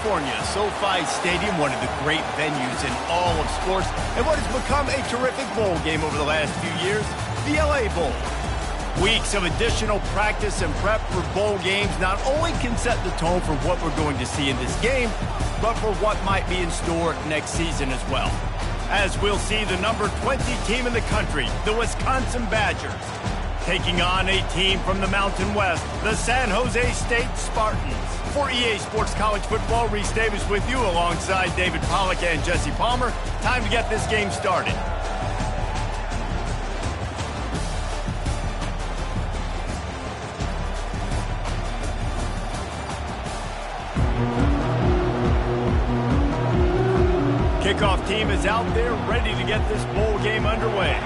California, SoFi Stadium, one of the great venues in all of sports, and what has become a terrific bowl game over the last few years, the LA Bowl. Weeks of additional practice and prep for bowl games not only can set the tone for what we're going to see in this game, but for what might be in store next season as well. As we'll see the number 20 team in the country, the Wisconsin Badgers, taking on a team from the Mountain West, the San Jose State Spartans. For EA Sports College Football, Reese Davis with you alongside David Pollack and Jesse Palmer. Time to get this game started. Kickoff team is out there ready to get this bowl game underway.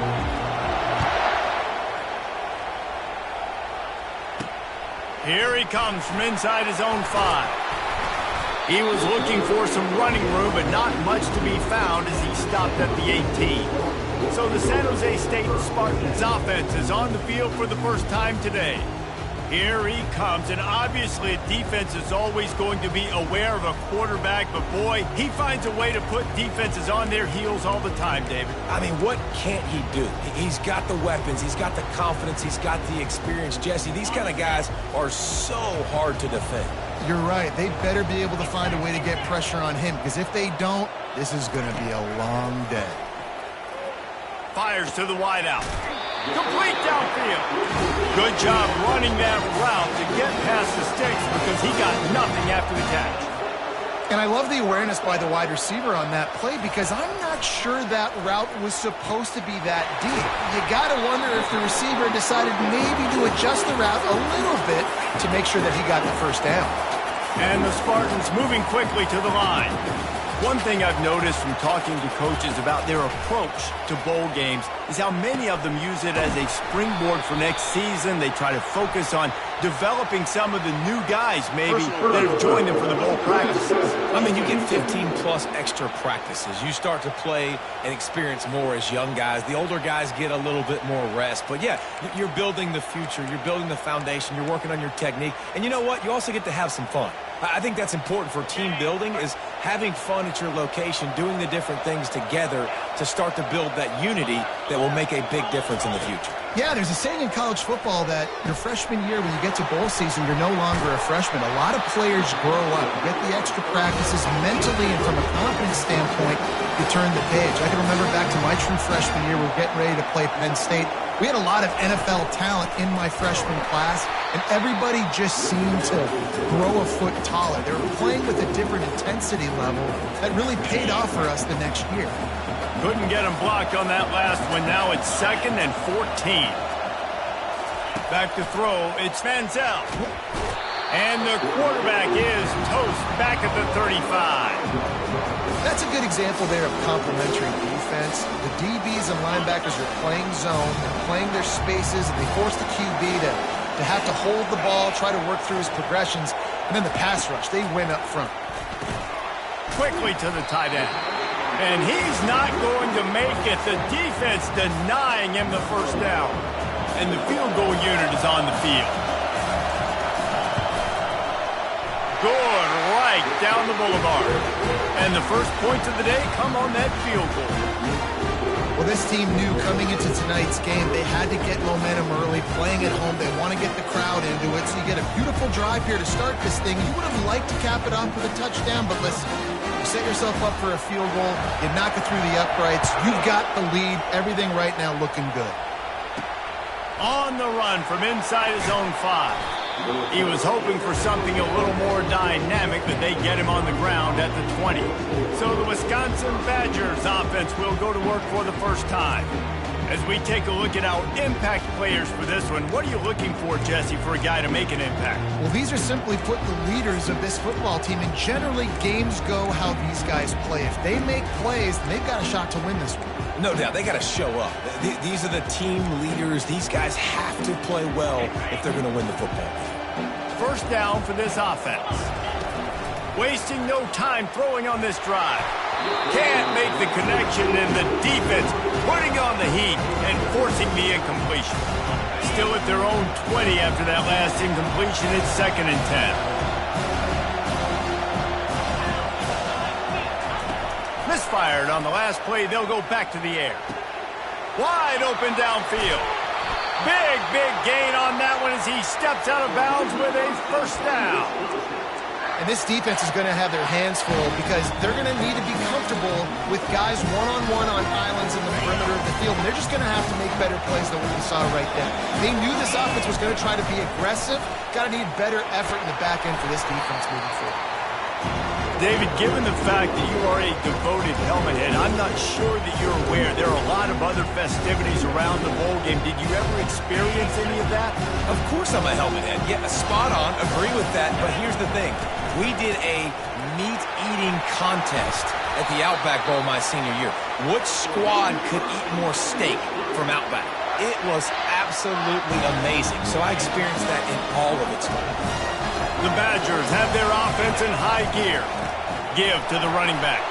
Here he comes from inside his own 5. He was looking for some running room, but not much to be found as he stopped at the 18. So the San Jose State Spartans offense is on the field for the first time today. Here he comes, and obviously a defense is always going to be aware of a quarterback, but boy, he finds a way to put defenses on their heels all the time, David. I mean, what can't he do? He's got the weapons, he's got the confidence, he's got the experience. Jesse, these kind of guys are so hard to defend. You're right. They better be able to find a way to get pressure on him, because if they don't, this is going to be a long day. Fires to the wideout. Complete downfield. Good job running that route to get past the sticks because he got nothing after the catch. And I love the awareness by the wide receiver on that play because I'm not sure that route was supposed to be that deep. You got to wonder if the receiver decided maybe to adjust the route a little bit to make sure that he got the first down. And the Spartans moving quickly to the line. One thing I've noticed from talking to coaches about their approach to bowl games is how many of them use it as a springboard for next season. They try to focus on developing some of the new guys maybe that have joined them for the bowl practices. I mean, you get 15-plus extra practices. You start to play and experience more as young guys. The older guys get a little bit more rest. But, yeah, you're building the future. You're building the foundation. You're working on your technique. And you know what? You also get to have some fun. I think that's important for team building is having fun at your location, doing the different things together to start to build that unity that will make a big difference in the future. Yeah, there's a saying in college football that your freshman year, when you get to bowl season, you're no longer a freshman. A lot of players grow up. You get the extra practices mentally, and from a confidence standpoint, you turn the page. I can remember back to my true freshman year, we're getting ready to play Penn State. We had a lot of NFL talent in my freshman class, and everybody just seemed to grow a foot taller. They were playing with a different intensity level that really paid off for us the next year. Couldn't get him blocked on that last one. Now it's 2nd and 14. Back to throw. It's Manziel. And the quarterback is toast back at the 35. That's a good example there of complementary defense. The DBs and linebackers are playing zone, they're playing their spaces, and they force the QB to have to hold the ball, try to work through his progressions, and then the pass rush, they win up front. Quickly to the tight end. And he's not going to make it. The defense denying him the first down. And the field goal unit is on the field. Good right down the boulevard. And the first points of the day come on that field goal. Well, this team knew coming into tonight's game they had to get momentum early, playing at home. They want to get the crowd into it. So you get a beautiful drive here to start this thing. You would have liked to cap it off with a touchdown, but listen, you set yourself up for a field goal, you knock it through the uprights, you've got the lead, everything right now looking good. On the run from inside his own 5. He was hoping for something a little more dynamic, but they get him on the ground at the 20. So the Wisconsin Badgers offense will go to work for the first time. As we take a look at our impact players for this one, what are you looking for, Jesse, for a guy to make an impact? Well, these are simply put the leaders of this football team, and generally games go how these guys play. If they make plays, then they've got a shot to win this one. No doubt, they got to show up. These are the team leaders. These guys have to play well if they're going to win the football game. First down for this offense. Wasting no time throwing on this drive. Can't make the connection, and the defense putting on the heat and forcing the incompletion. Still at their own 20 after that last incompletion. It's 2nd and 10. fired. On the last play, they'll go back to the air. Wide open downfield. Big gain on that one as he steps out of bounds with a first down. And this defense is going to have their hands full because they're going to need to be comfortable with guys one-on-one on islands in the perimeter of the field. And they're just going to have to make better plays than what we saw right there. They knew this offense was going to try to be aggressive. Got to need better effort in the back end for this defense moving forward. David, given the fact that you are a devoted helmet head, I'm not sure that you're aware there are a lot of other festivities around the bowl game. Did you ever experience any of that? Of course I'm a helmet head. Yeah, spot on. Agree with that. But here's the thing. We did a meat-eating contest at the Outback Bowl my senior year. Which squad could eat more steak from Outback? It was absolutely amazing. So I experienced that in all of its glory. The Badgers have their offense in high gear. Give to the running back.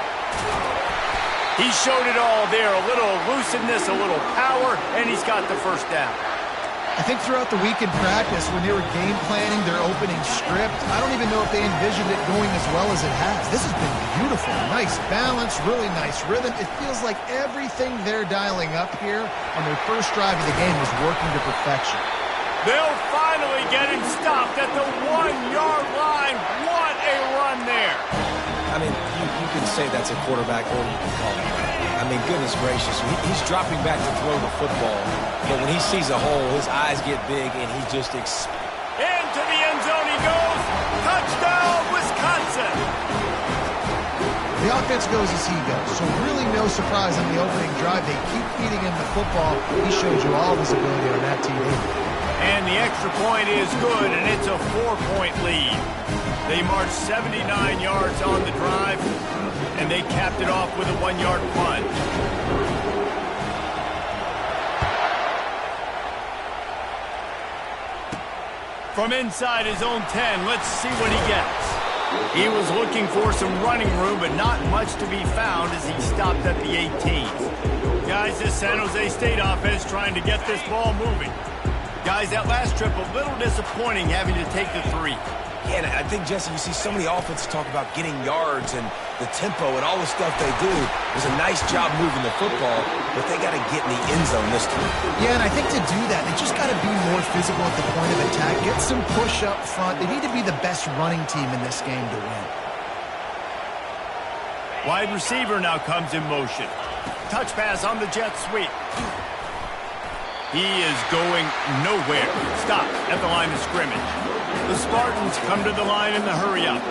He showed it all there. A little elusiveness, a little power, and he's got the first down. I think throughout the week in practice, when they were game planning their opening script, I don't even know if they envisioned it going as well as it has. This has been beautiful. Nice balance, really nice rhythm. It feels like everything they're dialing up here on their first drive of the game is working to perfection. They'll finally get him stopped at the 1-yard line. What a run there. I mean, you can say that's a quarterback, or you can call it. I mean, goodness gracious, he's dropping back to throw the football, but when he sees a hole, his eyes get big, and he just into the end zone he goes. Touchdown, Wisconsin. The offense goes as he goes, so really no surprise on the opening drive. They keep feeding him the football. He showed you all of his ability on that TV. And the extra point is good, and it's a 4-point lead. They marched 79 yards on the drive, and they capped it off with a 1-yard plunge. From inside his own 10, let's see what he gets. He was looking for some running room, but not much to be found as he stopped at the 18. Guys, this San Jose State offense trying to get this ball moving. Guys, that last trip, a little disappointing having to take the 3. Yeah, and I think, Jesse, you see so many offenses talk about getting yards and the tempo and all the stuff they do. It was a nice job moving the football, but they got to get in the end zone this time. Yeah, and I think to do that, they just got to be more physical at the point of attack, get some push up front. They need to be the best running team in this game to win. Wide receiver now comes in motion. Touch pass on the jet sweep. He is going nowhere. Stop at the line of scrimmage. The Spartans come to the line in the hurry-up.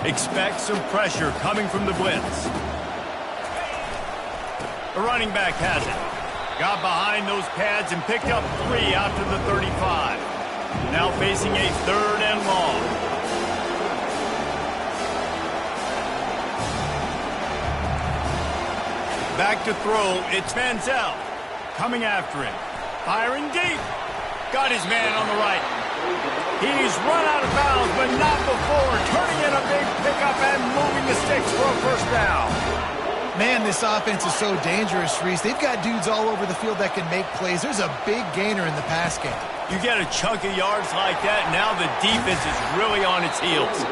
Expect some pressure coming from the blitz. The running back has it. Got behind those pads and picked up 3 out to the 35. Now facing a 3rd and long. Back to throw, it's Manziel. Coming after him. Firing deep. Got his man on the right. He's run out of bounds, but not before. Turning in a big pickup and moving the sticks for a first down. Man, this offense is so dangerous, Reese. They've got dudes all over the field that can make plays. There's a big gainer in the pass game. You get a chunk of yards like that, now the defense is really on its heels.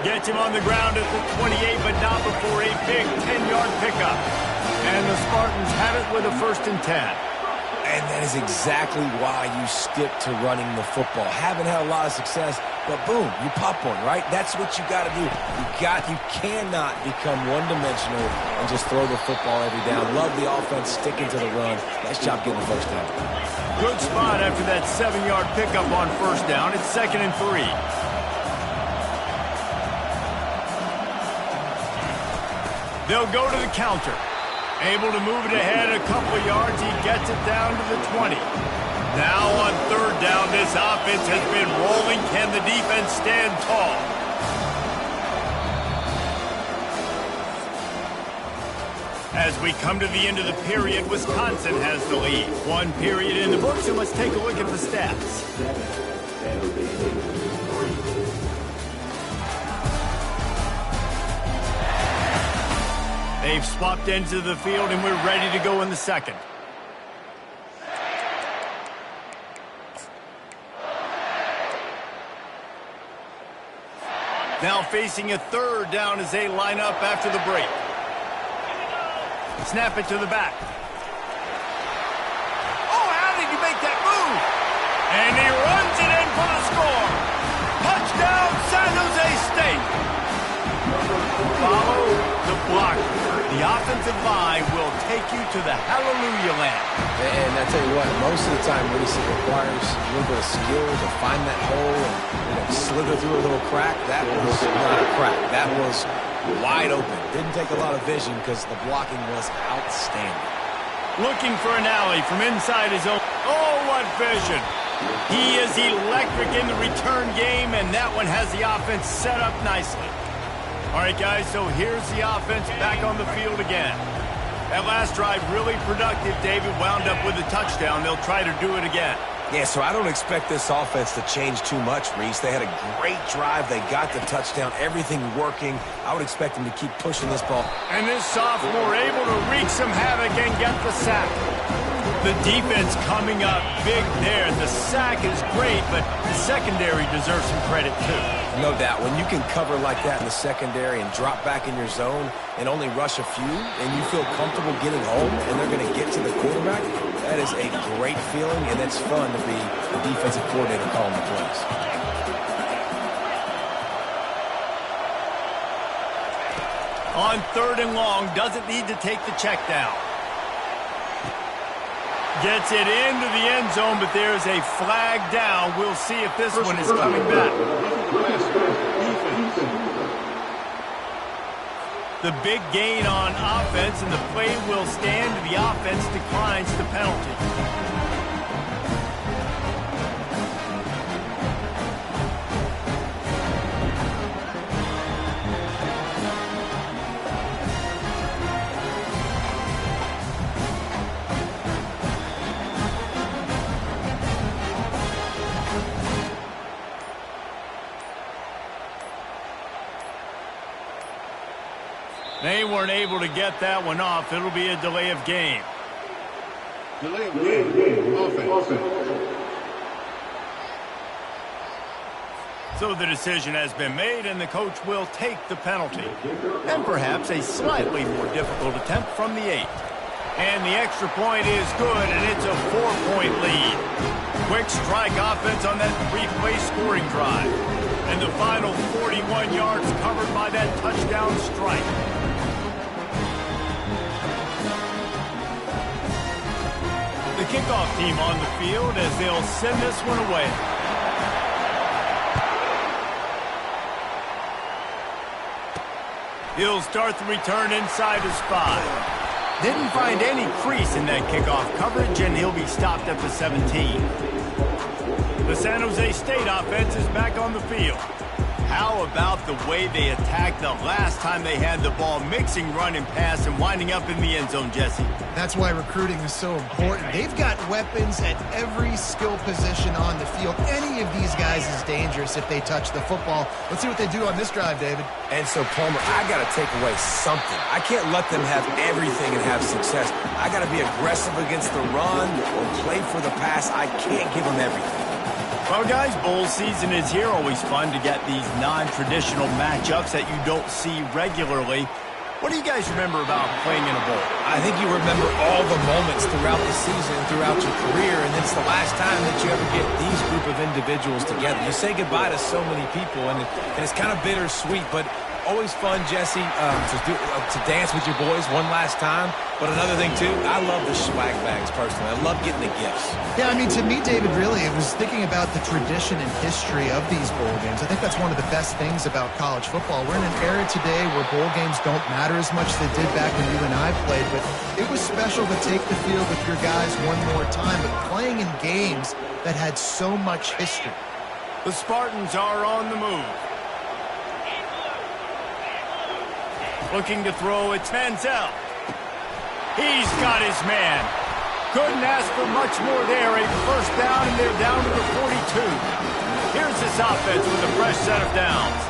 Gets him on the ground at the 28, but not before a big 10-yard pickup. And the Spartans have it with a 1st and 10. And that is exactly why you stick to running the football. Haven't had a lot of success, but boom, you pop one, right? That's what you got to do. You cannot become one-dimensional and just throw the football every down. Love the offense, sticking to the run. Nice job getting the first down. Good spot after that 7-yard pickup on first down. It's 2nd and 3. They'll go to the counter. Able to move it ahead a couple of yards. He gets it down to the 20. Now on 3rd down, this offense has been rolling. Can the defense stand tall? As we come to the end of the period, Wisconsin has the lead. 1 period in the books, and let's take a look at the stats. They've swapped ends of the field, and we're ready to go in the 2nd. Now facing a third down as they line up after the break. Snap it to the back. Oh, how did he make that move? And he runs it in for the score. Touchdown, San Jose State. Follow the block. The offensive line will take you to the hallelujah land. And I tell you what, most of the time, Reese, it requires a little bit of skill to find that hole and slither through a little crack. That was not a crack. That was wide open. Didn't take a lot of vision because the blocking was outstanding. Looking for an alley from inside his own. Oh, what vision. He is electric in the return game, and that one has the offense set up nicely. All right, guys, so here's the offense back on the field again. That last drive really productive. David wound up with a touchdown. They'll try to do it again. Yeah, so I don't expect this offense to change too much, Reese. They had a great drive. They got the touchdown. Everything working. I would expect them to keep pushing this ball. And this sophomore able to wreak some havoc and get the sack. The defense coming up big there. The sack is great, but the secondary deserves some credit too. No doubt. When you can cover like that in the secondary and drop back in your zone and only rush a few, and you feel comfortable getting home and they're going to get to the quarterback, that is a great feeling, and it's fun to be the defensive coordinator calling the plays. On 3rd and long, doesn't need to take the check down. Gets it into the end zone, but there's a flag down. We'll see if this one is coming back. The big gain on offense, and the play will stand. The offense declines the penalty. They weren't able to get that one off. It'll be a delay of game. Delay of game. Offense. So the decision has been made, and the coach will take the penalty. And perhaps a slightly more difficult attempt from the 8. And the extra point is good, and it's a 4-point lead. Quick strike offense on that 3-play scoring drive. And the final 41 yards covered by that touchdown strike. The kickoff team on the field as they'll send this one away. He'll start the return inside his 5. Didn't find any crease in that kickoff coverage, and he'll be stopped at the 17. The San Jose State offense is back on the field. How about the way they attacked the last time they had the ball, mixing run and pass and winding up in the end zone, Jesse? That's why recruiting is so important. They've got weapons at every skill position on the field. Any of these guys is dangerous if they touch the football. Let's see what they do on this drive, David. And so, Palmer, I got to take away something. I can't let them have everything and have success. I got to be aggressive against the run or play for the pass. I can't give them everything. Well, guys, bowl season is here. Always fun to get these non-traditional matchups that you don't see regularly. What do you guys remember about playing in a bowl? I think you remember all the moments throughout the season, throughout your career, and it's the last time that you ever get these group of individuals together. You say goodbye to so many people, and it's kind of bittersweet, but always fun, Jesse, to dance with your boys one last time. But another thing, too, I love the swag bags, personally. I love getting the gifts. Yeah, I mean, to me, David, really, it was thinking about the tradition and history of these bowl games. I think that's one of the best things about college football. We're in an era today where bowl games don't matter as much as they did back when you and I played, but it was special to take the field with your guys one more time, but playing in games that had so much history. The Spartans are on the move. Looking to throw, it's Manziel. He's got his man. Couldn't ask for much more there. A first down, and they're down to the 42. Here's this offense with a fresh set of downs.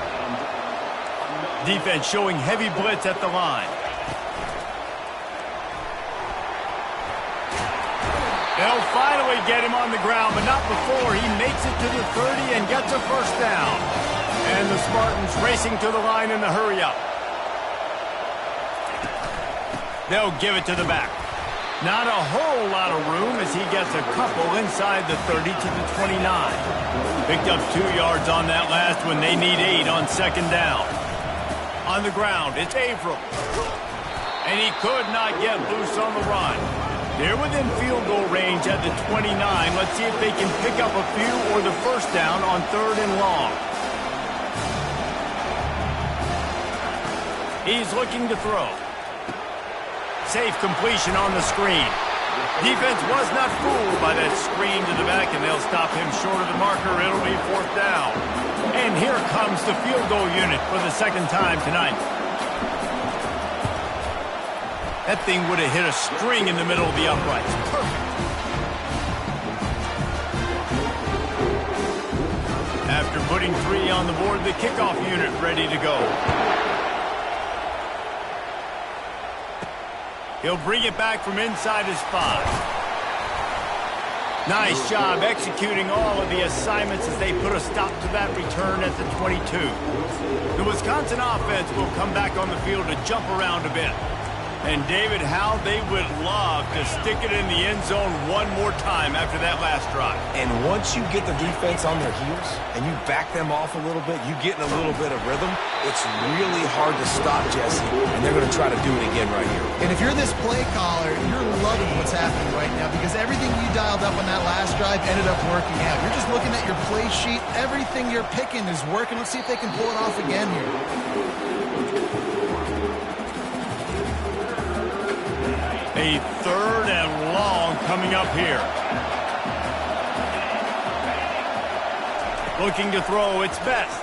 Defense showing heavy blitz at the line. They'll finally get him on the ground, but not before he makes it to the 30 and gets a first down. And the Spartans racing to the line in the hurry-up. They'll give it to the back. Not a whole lot of room as he gets a couple inside the 30 to the 29. Picked up 2 yards on that last one. They need 8 on second down. On the ground, it's Avram. And he could not get loose on the run. They're within field goal range at the 29. Let's see if they can pick up a few or the first down on 3rd and long. He's looking to throw. Safe completion on the screen. Defense was not fooled by that screen to the back, and they'll stop him short of the marker. It'll be 4th down. And here comes the field goal unit for the 2nd time tonight. That thing would have hit a string in the middle of the uprights. Perfect. After putting 3 on the board, the kickoff unit ready to go. He'll bring it back from inside his 5. Nice job executing all of the assignments as they put a stop to that return at the 22. The Wisconsin offense will come back on the field to jump around a bit. And David, how they would love to stick it in the end zone one more time after that last drive. And once you get the defense on their heels and you back them off a little bit, you get in a little bit of rhythm, it's really hard to stop Jesse, and they're going to try to do it again right here. And if you're this play caller, you're loving what's happening right now because everything you dialed up on that last drive ended up working out. You're just looking at your play sheet. Everything you're picking is working. Let's see if they can pull it off again here. A 3rd and long coming up here. Looking to throw, it's Best.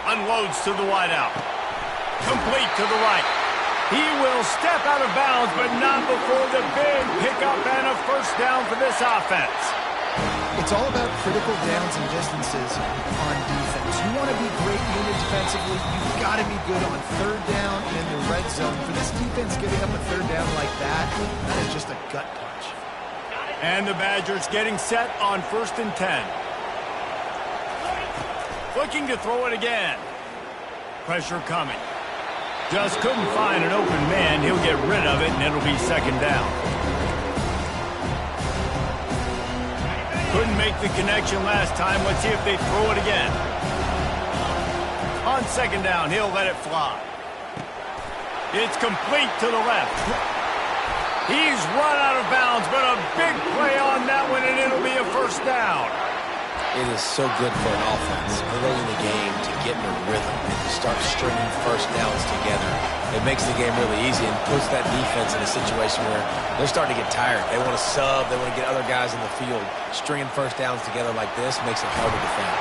Unloads to the wideout. Complete to the right. He will step out of bounds, but not before the big pickup and a first down for this offense. It's all about critical downs and distances on defense. You want to be great unit defensively, you've got to be good on 3rd down and in the red zone. For this defense giving up a 3rd down like that is just a gut punch. And the Badgers getting set on 1st and 10. Looking to throw it again. Pressure coming. Just couldn't find an open man. He'll get rid of it, and it'll be 2nd down. Couldn't make the connection last time. Let's see if they throw it again. On 2nd down, he'll let it fly. It's complete to the left. He's run out of bounds, but a big play on that one, and it'll be a first down. It is so good for an offense early in the game to get in a rhythm and to start stringing first downs together. It makes the game really easy and puts that defense in a situation where they're starting to get tired. They want to sub. They want to get other guys in the field. Stringing first downs together like this makes it hard to defend.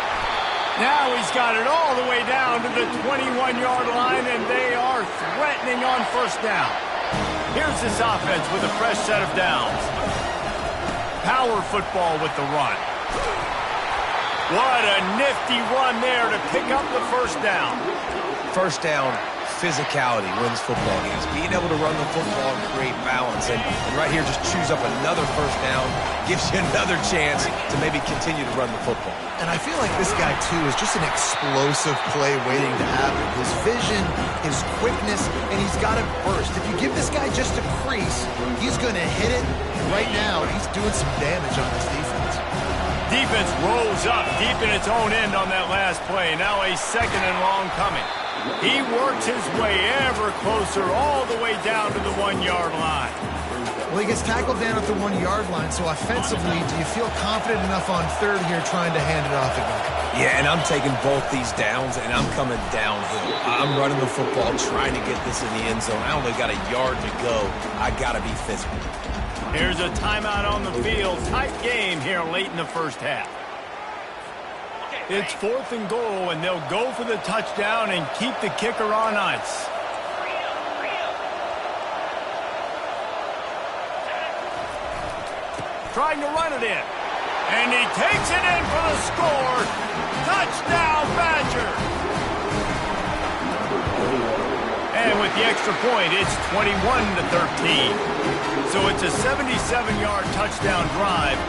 Now he's got it all the way down to the 21-yard line, and they are threatening on first down. Here's this offense with a fresh set of downs. Power football with the run. What a nifty run there to pick up the first down. First down, physicality wins football games. Being able to run the football and create balance. And right here, just choose up another first down, gives you another chance to maybe continue to run the football. And I feel like this guy, too, is just an explosive play waiting to happen. His vision, his quickness, and he's got it burst. If you give this guy just a crease, he's going to hit it. And right now, he's doing some damage on this defense. Defense rolls up deep in its own end on that last play. Now a 2nd and long coming. He works his way ever closer all the way down to the 1-yard line. Well, he gets tackled down at the 1-yard line, so offensively, do you feel confident enough on 3rd here trying to hand it off again? Yeah, and I'm taking both these downs, and I'm coming downhill. I'm running the football, trying to get this in the end zone. I only got a yard to go. I got to be physical. Here's a timeout on the field. Tight game here late in the first half. It's 4th and goal, and they'll go for the touchdown and keep the kicker on ice. Trying to run it in. And he takes it in for the score. Touchdown, Badger. And with the extra point, it's 21-13. So it's a 77-yard touchdown drive.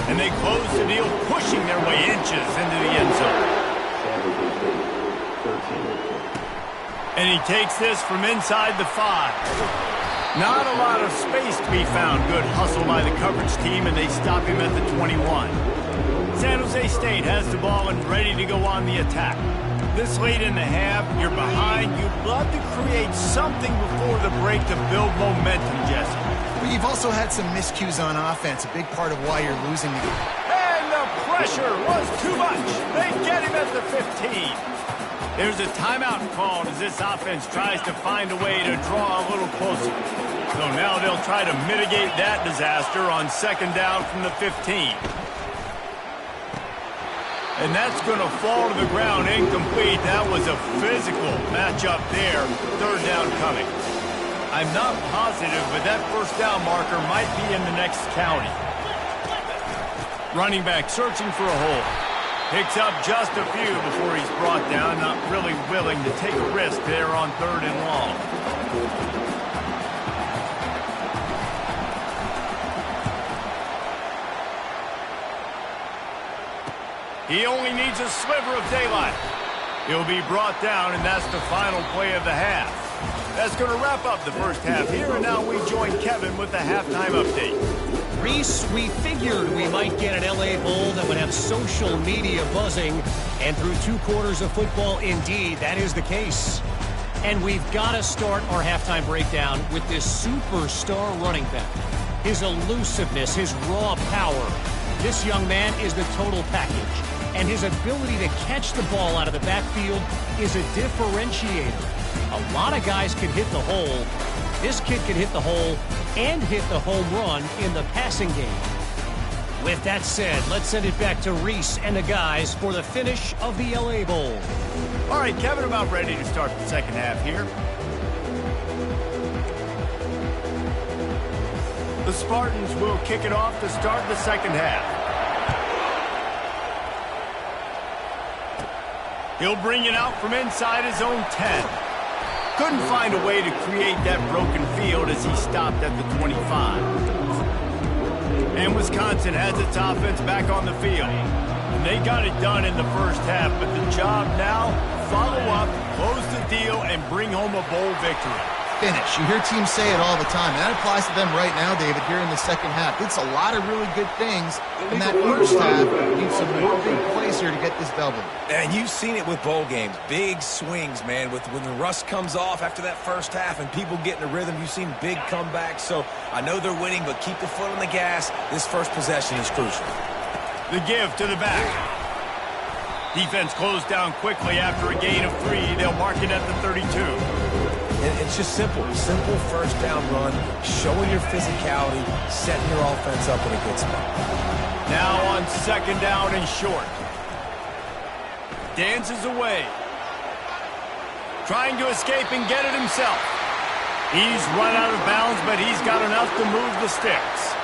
And they close the deal, pushing their way inches into the end zone. And he takes this from inside the 5. Not a lot of space to be found. Good hustle by the coverage team, and they stop him at the 21. San Jose State has the ball and ready to go on the attack. This late in the half, you're behind. You'd love to create something before the break to build momentum, Jesse. Well, you've also had some miscues on offense, a big part of why you're losing the game. And the pressure was too much. They get him at the 15. There's a timeout called as this offense tries to find a way to draw a little closer. So now they'll try to mitigate that disaster on second down from the 15. And that's going to fall to the ground incomplete. That was a physical matchup there. Third down coming. I'm not positive, but that first down marker might be in the next county. Running back searching for a hole. Picks up just a few before he's brought down. Not really willing to take a risk there on third and long. He only needs a sliver of daylight. He'll be brought down, and that's the final play of the half. That's going to wrap up the first half here, and now we join Kevin with the halftime update. Reese, we figured we might get an LA Bowl that would have social media buzzing, and through 2 quarters of football, indeed, that is the case. And we've got to start our halftime breakdown with this superstar running back. His elusiveness, his raw power. This young man is the total package. And his ability to catch the ball out of the backfield is a differentiator. A lot of guys can hit the hole. This kid can hit the hole and hit the home run in the passing game. With that said, let's send it back to Reese and the guys for the finish of the LA Bowl. All right, Kevin, about ready to start the second half here. The Spartans will kick it off to start the second half. He'll bring it out from inside his own 10. Couldn't find a way to create that broken field as he stopped at the 25. And Wisconsin has its offense back on the field. And they got it done in the first half, but the job now, follow up, close the deal, and bring home a bowl victory. Finish. You hear teams say it all the time, and that applies to them right now, David, here in the second half. It's a lot of really good things in that first half. Need some more big plays here to get this double. And you've seen it with bowl games. Big swings, man. When the rust comes off after that first half and people get in a rhythm, you've seen big comebacks. So I know they're winning, but keep the foot on the gas. This first possession is crucial. The give to the back. Defense closed down quickly after a gain of 3. They'll mark it at the 32. It's just simple first down run, showing your physicality, setting your offense up in a good spot. Now on second down and short. Dances away. Trying to escape and get it himself. He's run out of bounds, but he's got enough to move the sticks.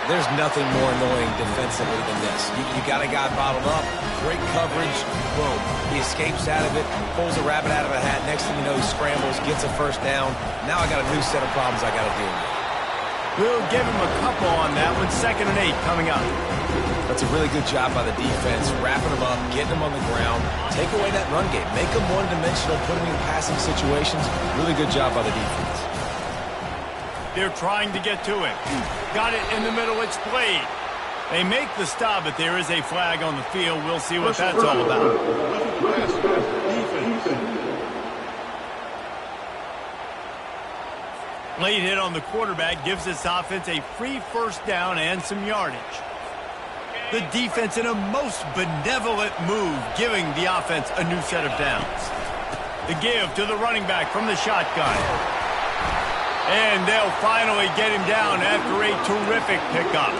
There's nothing more annoying defensively than this. You got a guy bottled up, great coverage, boom. He escapes out of it, pulls a rabbit out of a hat. Next thing you know, he scrambles, gets a first down. Now I got a new set of problems I got to deal with. We'll give him a couple on that one. 2nd and 8 coming up. That's a really good job by the defense, wrapping him up, getting him on the ground. Take away that run game. Make him one-dimensional, put him in passing situations. Really good job by the defense. They're trying to get to it. Got it in the middle. It's played. They make the stop, but there is a flag on the field. We'll see what that's all about. Late hit on the quarterback gives this offense a free first down and some yardage. The defense in a most benevolent move, giving the offense a new set of downs. The give to the running back from the shotgun. And they'll finally get him down after a terrific pickup.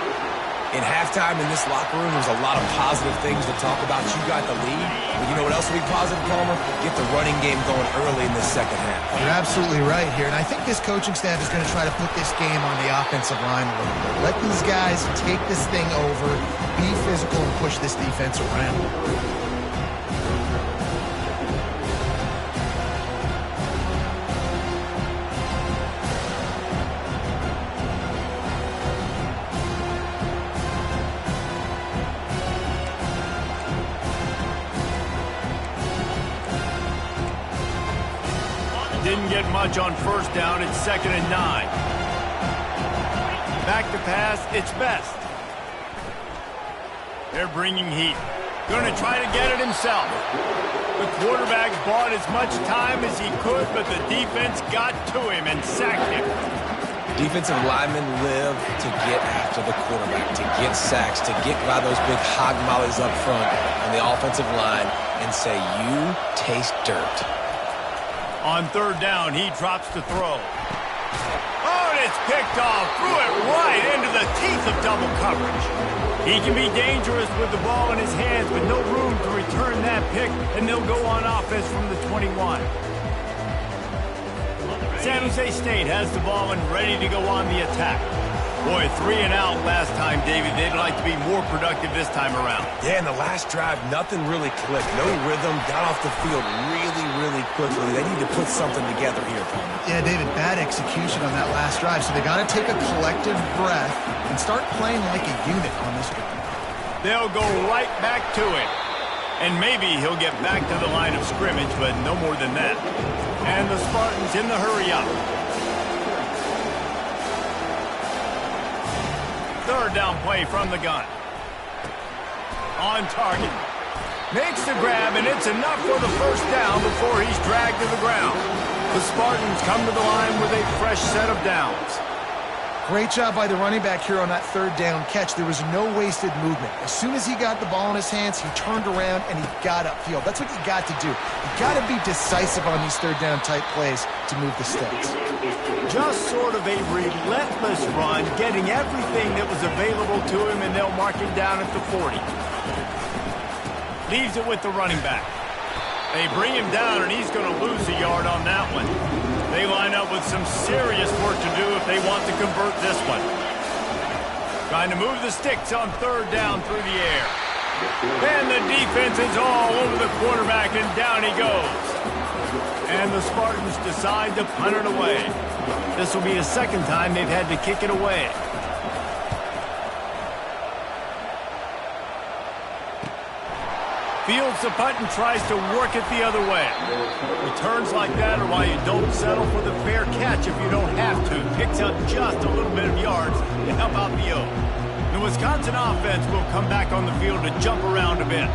In halftime in this locker room, there's a lot of positive things to talk about. You got the lead. But you know what else will be positive, Palmer? Get the running game going early in this second half. You're absolutely right here. And I think this coaching staff is going to try to put this game on the offensive line a little bit. Let these guys take this thing over, be physical, and push this defense around. didn't get much on first down. It's 2nd and 9. Back to pass, it's Best. They're bringing heat. Going to try to get it himself. The quarterback bought as much time as he could, but the defense got to him and sacked him. Defensive linemen live to get after the quarterback, to get sacks, to get by those big hog mollies up front on the offensive line and say, you taste dirt. On 3rd down, he drops to throw. Oh, and it's picked off. Threw it right into the teeth of double coverage. He can be dangerous with the ball in his hands, but no room to return that pick, and they'll go on offense from the 21. San Jose State has the ball and ready to go on the attack. Boy, 3 and out last time, David. They'd like to be more productive this time around. Yeah, in the last drive, nothing really clicked. No rhythm, got off the field really quickly. They need to put something together here, Palmer. Yeah, David, bad execution on that last drive, so they got to take a collective breath and start playing like a unit on this one. They'll go right back to it. And maybe he'll get back to the line of scrimmage, but no more than that. And the Spartans in the hurry up. 3rd down play from the gun. On target. Makes the grab, and it's enough for the first down before he's dragged to the ground. The Spartans come to the line with a fresh set of downs. Great job by the running back here on that 3rd down catch. There was no wasted movement. As soon as he got the ball in his hands, he turned around and he got upfield. That's what you got to do. You got to be decisive on these 3rd down type plays to move the sticks. Just sort of a relentless run, getting everything that was available to him, and they'll mark him down at the 40. Leaves it with the running back. They bring him down, and he's going to lose a yard on that one. They line up with some serious work to do if they want to convert this one. Trying to move the sticks on 3rd down through the air. And the defense is all over the quarterback, and down he goes. And the Spartans decide to punt it away. This will be the 2nd time they've had to kick it away. Fields the punt and tries to work it the other way. Returns like that are why you don't settle for the fair catch if you don't have to. Picks up just a little bit of yards to help out the Oak. The Wisconsin offense will come back on the field to jump around a bit.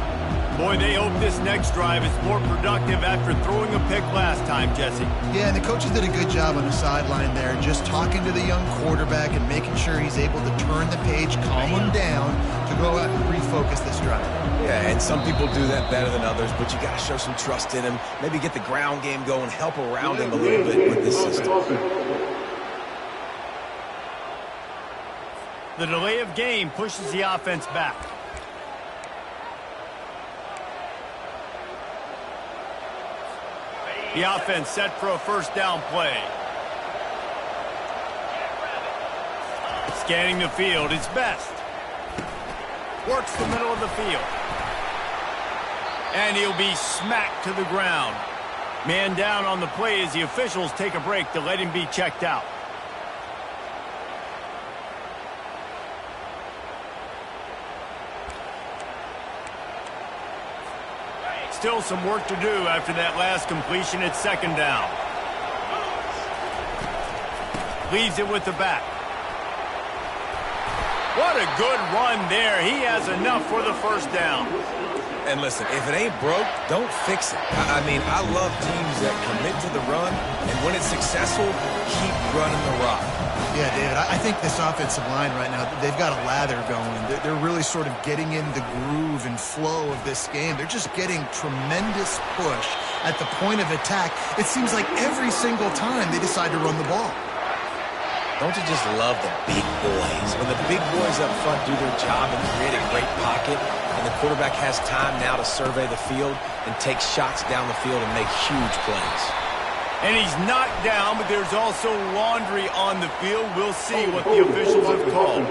Boy, they hope this next drive is more productive after throwing a pick last time, Jesse. Yeah, and the coaches did a good job on the sideline there, just talking to the young quarterback and making sure he's able to turn the page, calm him down, to go out and refocus this drive. Yeah, and some people do that better than others, but you got to show some trust in him. Maybe get the ground game going, help around him a little bit with this system. The delay of game pushes the offense back. The offense set for a 1st down play. Scanning the field, it's Best. Works the middle of the field. And he'll be smacked to the ground. Man down on the play as the officials take a break to let him be checked out. Still some work to do after that last completion at 2nd down. Leaves it with the back. What a good run there. He has enough for the 1st down. And listen, if it ain't broke, don't fix it. I mean, I love teams that commit to the run, and when it's successful, keep running the rock. Yeah, David, I think this offensive line right now, they've got a lather going. They're really sort of getting in the groove and flow of this game. They're just getting tremendous push at the point of attack. It seems like every single time they decide to run the ball. Don't you just love the big boys? When the big boys up front do their job and create a great pocket, and the quarterback has time now to survey the field and take shots down the field and make huge plays. And he's knocked down, but there's also laundry on the field. We'll see what the officials have called.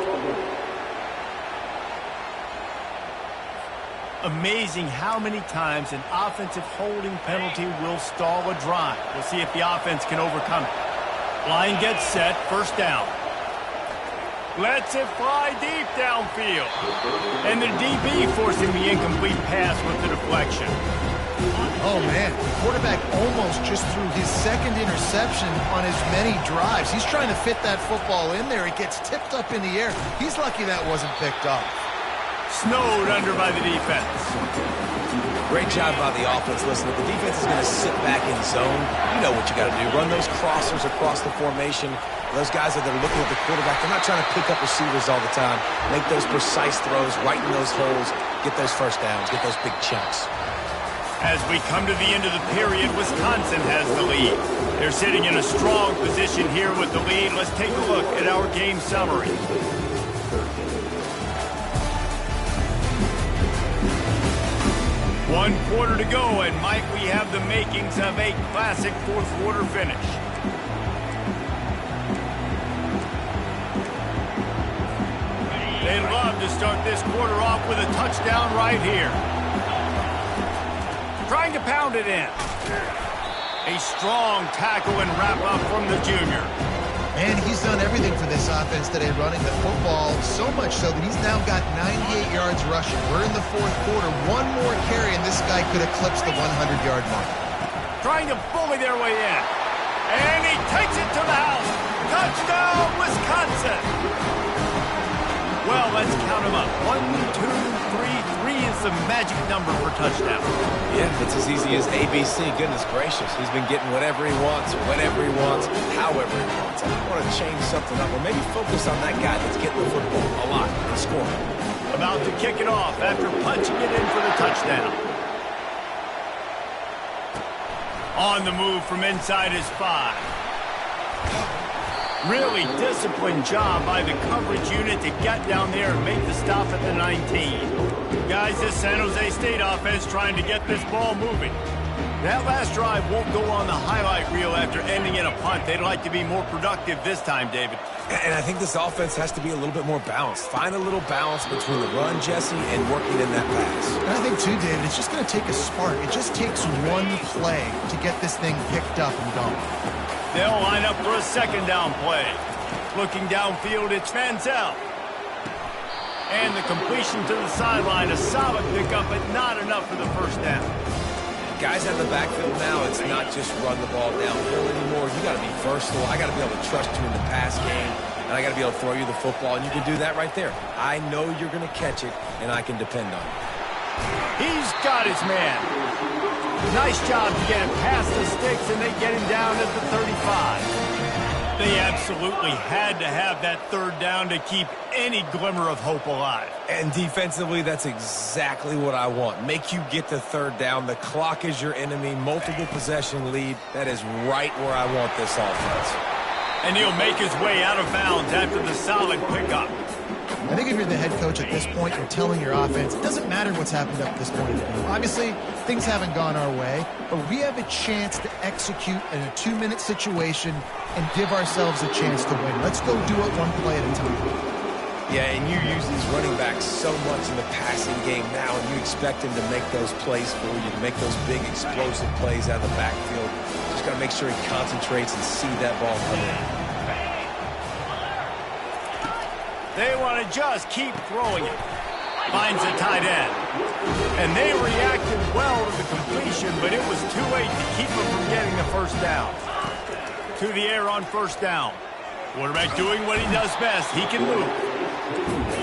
Amazing how many times an offensive holding penalty will stall a drive. We'll see if the offense can overcome it. Line gets set, 1st down. Lets it fly deep downfield. And the DB forcing the incomplete pass with the deflection. Oh, man, the quarterback almost just threw his second interception on as many drives. He's trying to fit that football in there. It gets tipped up in the air. He's lucky that wasn't picked up. Snowed under by the defense. Great job by the offense. Listen, if the defense is going to sit back in zone, you know what you got to do. Run those crossers across the formation. Those guys that are looking at the quarterback, they're not trying to pick up receivers all the time. Make those precise throws, right in those holes, get those first downs, get those big chunks. As we come to the end of the period, Wisconsin has the lead. They're sitting in a strong position here with the lead. Let's take a look at our game summary. One quarter to go, and might we have the makings of a classic fourth quarter finish. They'd love to start this quarter off with a touchdown right here. Trying to pound it in. A strong tackle and wrap-up from the junior. Man, he's done everything for this offense today, running the football, so much so that he's now got 98 yards rushing. We're in the fourth quarter. One more carry, and this guy could eclipse the 100-yard mark. Trying to bully their way in. And he takes it to the house. Touchdown, Wisconsin. Well, let's count them up. 1, 2, 3. 3 is the magic number for touchdown. Yeah, it's as easy as ABC. Goodness gracious. He's been getting whatever he wants, whenever he wants, however he wants. I want to change something up, or maybe focus on that guy that's getting the football a lot and scoring. About to kick it off after punching it in for the touchdown. On the move from inside his 5. Really disciplined job by the coverage unit to get down there and make the stop at the 19. Guys, this San Jose State offense trying to get this ball moving. That last drive won't go on the highlight reel after ending in a punt. They'd like to be more productive this time, David. And I think this offense has to be a little bit more balanced. Find a little balance between the run, Jesse, and working in that pass. And I think, too, David, it's just going to take a spark. It just takes one play to get this thing picked up and going. They'll line up for a second down play. Looking downfield, it's Manziel. And the completion to the sideline, a solid pickup, but not enough for the first down. Guys out of the backfield now, it's not just run the ball downhill anymore. You got to be versatile. I got to be able to trust you in the pass game, and I got to be able to throw you the football, and you can do that right there. I know you're going to catch it, and I can depend on it. He's got his man. Nice job to get him past the sticks, and they get him down at the 35. They absolutely had to have that third down to keep any glimmer of hope alive. And defensively, that's exactly what I want. Make you get the third down. The clock is your enemy. Multiple possession lead. That is right where I want this offense. And he'll make his way out of bounds after the solid pickup. I think if you're the head coach at this point, you're telling your offense, it doesn't matter what's happened up to this point in the game. Obviously, things haven't gone our way, but we have a chance to execute in a 2-minute situation and give ourselves a chance to win. Let's go do it one play at a time. Yeah, and you use these running backs so much in the passing game now, and you expect them to make those plays for you, to make those big explosive plays out of the backfield. Just got to make sure he concentrates and see that ball come in. They want to just keep throwing it. Finds a tight end. And they reacted well to the completion, but it was too late to keep them from getting the first down. To the air on first down. Quarterback doing what he does best. He can move.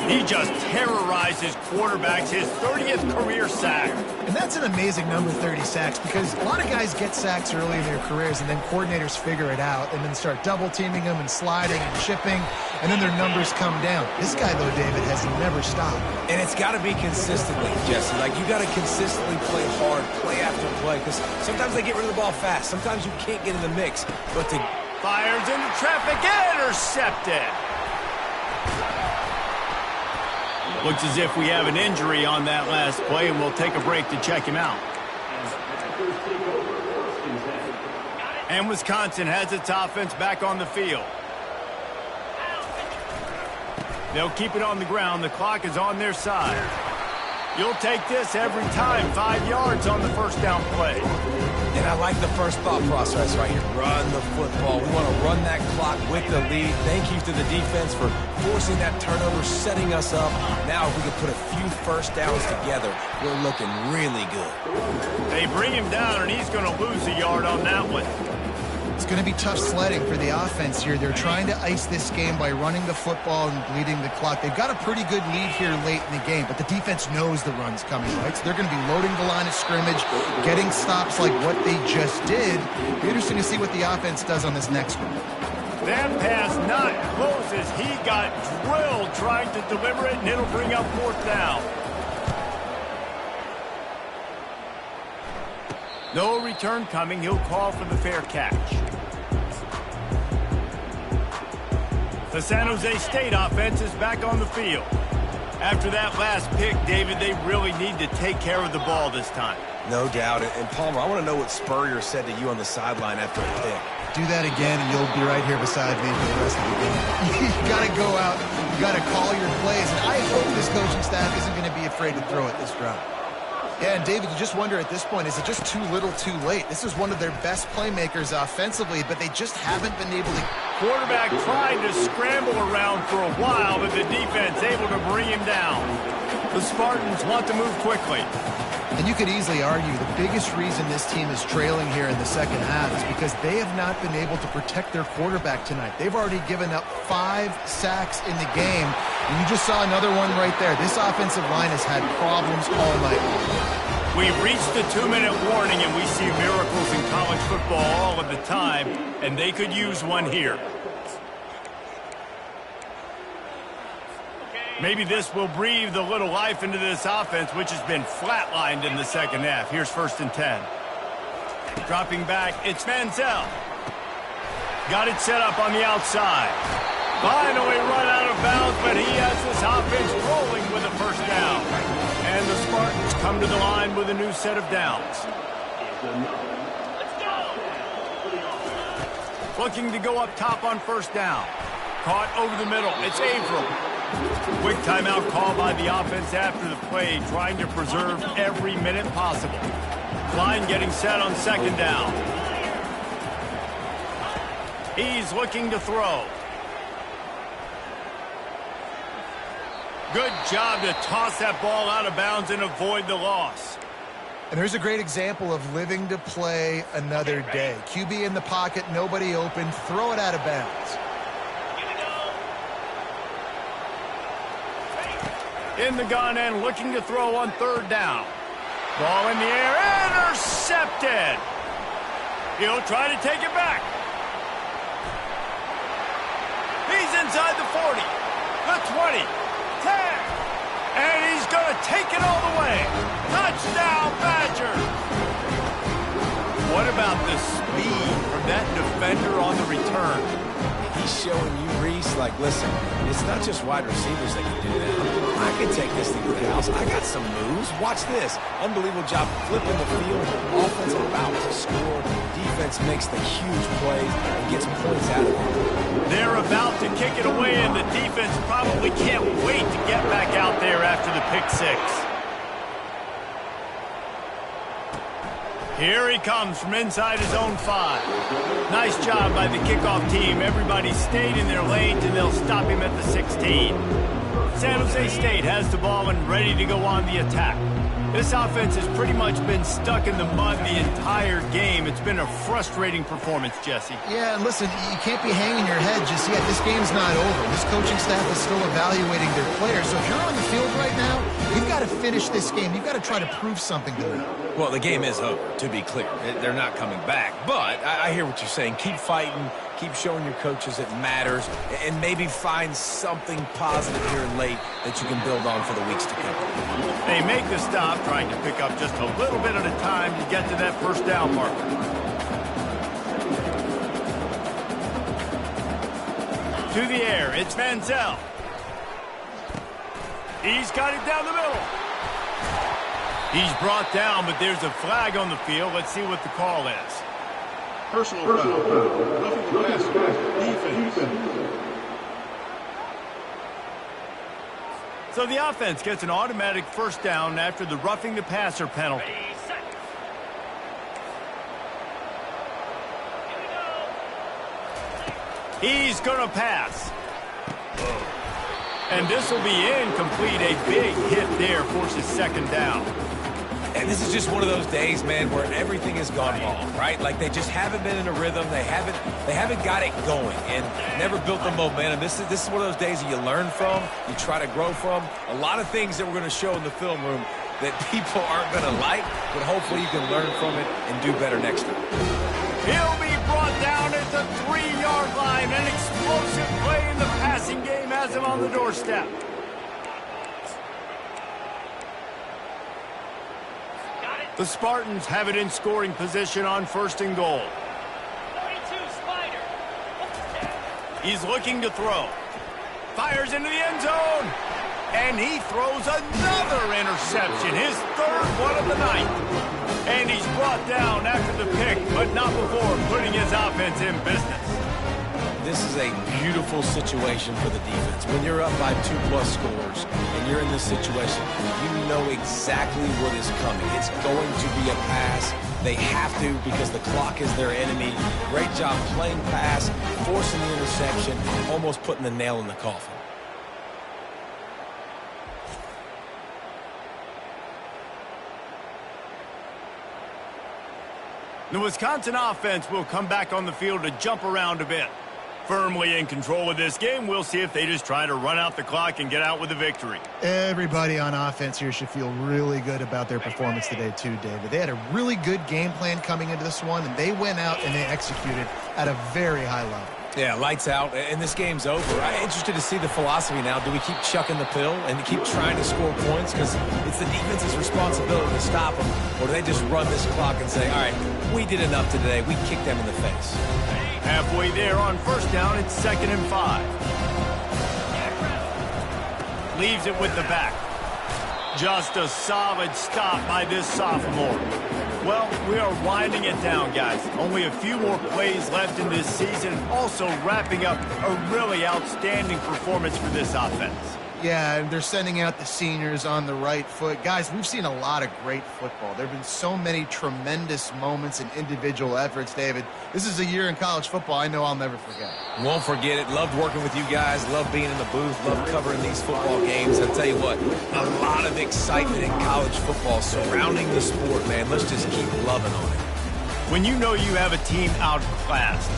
He just terrorizes quarterbacks, his 30th career sack. And that's an amazing number, 30 sacks, because a lot of guys get sacks early in their careers, and then coordinators figure it out and then start double-teaming them and sliding and chipping, and then their numbers come down. This guy, though, David, has never stopped. And it's got to be consistently, Jesse. Like, you got to consistently play hard, play after play, because sometimes they get rid of the ball fast. Sometimes you can't get in the mix, but to... Fires into traffic, intercepted. Looks as if we have an injury on that last play, and we'll take a break to check him out. And Wisconsin has its offense back on the field. They'll keep it on the ground. The clock is on their side. You'll take this every time. 5 yards on the first down play. And I like the first thought process right here. Run the football. We want to run that clock with the lead. Thank you to the defense for forcing that turnover, setting us up. Now if we can put a few first downs together, we're looking really good. They bring him down, and he's going to lose a yard on that one. It's going to be tough sledding for the offense here. They're trying to ice this game by running the football and bleeding the clock. They've got a pretty good lead here late in the game, but the defense knows the run's coming, right? So they're going to be loading the line of scrimmage, getting stops like what they just did. It'll be interesting to see what the offense does on this next one. That pass not close as he got drilled trying to deliver it, and it'll bring up fourth down. No return coming. He'll call for the fair catch. The San Jose State offense is back on the field. After that last pick, David, they really need to take care of the ball this time. No doubt. And Palmer, I want to know what Spurrier said to you on the sideline after a pick. Do that again, and you'll be right here beside me for the rest of the game. You got to go out. You got to call your plays. And I hope this coaching staff isn't going to be afraid to throw it this drive. Yeah, and David, you just wonder at this point, is it just too little too late? This is one of their best playmakers offensively, but they just haven't been able to. Quarterback tried to scramble around for a while, but the defense able to bring him down. The Spartans want to move quickly. And you could easily argue the biggest reason this team is trailing here in the second half is because they have not been able to protect their quarterback tonight. They've already given up 5 sacks in the game, and you just saw another one right there. This offensive line has had problems all night long. We've reached the 2-minute warning, and we see miracles in college football all of the time, and they could use one here. Maybe this will breathe a little life into this offense, which has been flatlined in the second half. Here's 1st and 10. Dropping back, it's Manziel. Got it set up on the outside. Finally run out of bounds, but he has this offense rolling with a first down. And the Spartans come to the line with a new set of downs. Looking to go up top on first down. Caught over the middle. It's Averill. Quick timeout call by the offense after the play, trying to preserve every minute possible. Line getting set on second down. He's looking to throw. Good job to toss that ball out of bounds and avoid the loss. And there's a great example of living to play another day. QB in the pocket, nobody open, throw it out of bounds. In the gun and looking to throw on third down. Ball in the air, intercepted. He'll try to take it back. He's inside the 40, the 20, 10, and he's going to take it all the way. Touchdown, Badgers. What about the speed from that defender on the return? He's showing you, Reese, like, listen, it's not just wide receivers that can do that. I can take this thing to the house. I got some moves. Watch this. Unbelievable job flipping the field. Offense about to score. Defense makes the huge plays and gets points out of it. They're about to kick it away, and the defense probably can't wait to get back out there after the pick six. Here he comes from inside his own 5. Nice job by the kickoff team. Everybody stayed in their lanes, and they'll stop him at the 16. San Jose State has the ball and ready to go on the attack. This offense has pretty much been stuck in the mud the entire game. It's been a frustrating performance, Jesse. Yeah, and listen, you can't be hanging your head just yet. This game's not over. This coaching staff is still evaluating their players. So if you're on the field right now, you've got to finish this game. You've got to try to prove something to them. Well, the game is over, to be clear. They're not coming back. But I hear what you're saying. Keep fighting. Keep showing your coaches it matters, and maybe find something positive here in late that you can build on for the weeks to come. They make the stop, trying to pick up just a little bit at a time to get to that first down marker. To the air, it's Manziel. He's got it down the middle. He's brought down, but there's a flag on the field. Let's see what the call is. Personal foul. Roughing the passer. Defense. So the offense gets an automatic first down after the roughing the passer penalty. He's going to pass. And this will be incomplete. A big hit there forces second down. And this is just one of those days, man, where everything has gone wrong, right? Like they just haven't been in a rhythm. They haven't got it going and never built the momentum. This is one of those days that you learn from, you try to grow from. A lot of things that we're going to show in the film room that people aren't going to like, but hopefully you can learn from it and do better next time. He'll be brought down at the 3-yard line. An explosive play in the passing game has him on the doorstep. The Spartans have it in scoring position on 1st and goal. 42 Spider. He's looking to throw. Fires into the end zone. And he throws another interception, his 3rd one of the night. And he's brought down after the pick, but not before putting his offense in business. This is a beautiful situation for the defense. When you're up by 2+ scores and you're in this situation, you know exactly what is coming. It's going to be a pass. They have to because the clock is their enemy. Great job playing pass, forcing the interception, almost putting the nail in the coffin. The Wisconsin offense will come back on the field to jump around a bit. Firmly in control of this game, we'll see if they just try to run out the clock and get out with a victory. Everybody on offense here should feel really good about their performance today too, David. They had a really good game plan coming into this one, and they went out and they executed at a very high level. Yeah, lights out, and this game's over. I'm interested to see the philosophy now. Do we keep chucking the pill and keep trying to score points? Because it's the defense's responsibility to stop them. Or do they just run this clock and say, all right, we did enough today. We kicked them in the face. Halfway there on 1st down, it's 2nd and 5. Leaves it with the back. Just a solid stop by this sophomore. Well, we are winding it down, guys. Only a few more plays left in this season. Also wrapping up a really outstanding performance for this offense. Yeah, and they're sending out the seniors on the right foot. Guys, we've seen a lot of great football. There have been so many tremendous moments and individual efforts, David. This is a year in college football I know I'll never forget. Won't forget it. Loved working with you guys. Loved being in the booth. Loved covering these football games. I'll tell you what, a lot of excitement in college football surrounding the sport, man. Let's just keep loving on it. When you know you have a team outclassed,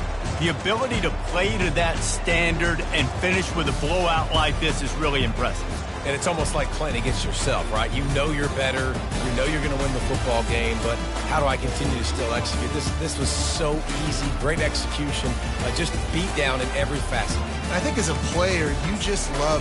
the ability to play to that standard and finish with a blowout like this is really impressive. And it's almost like playing against yourself, right? You know you're better. You know you're going to win the football game, but how do I continue to still execute? This was so easy. Great execution. Just beat down in every facet. I think as a player, you just love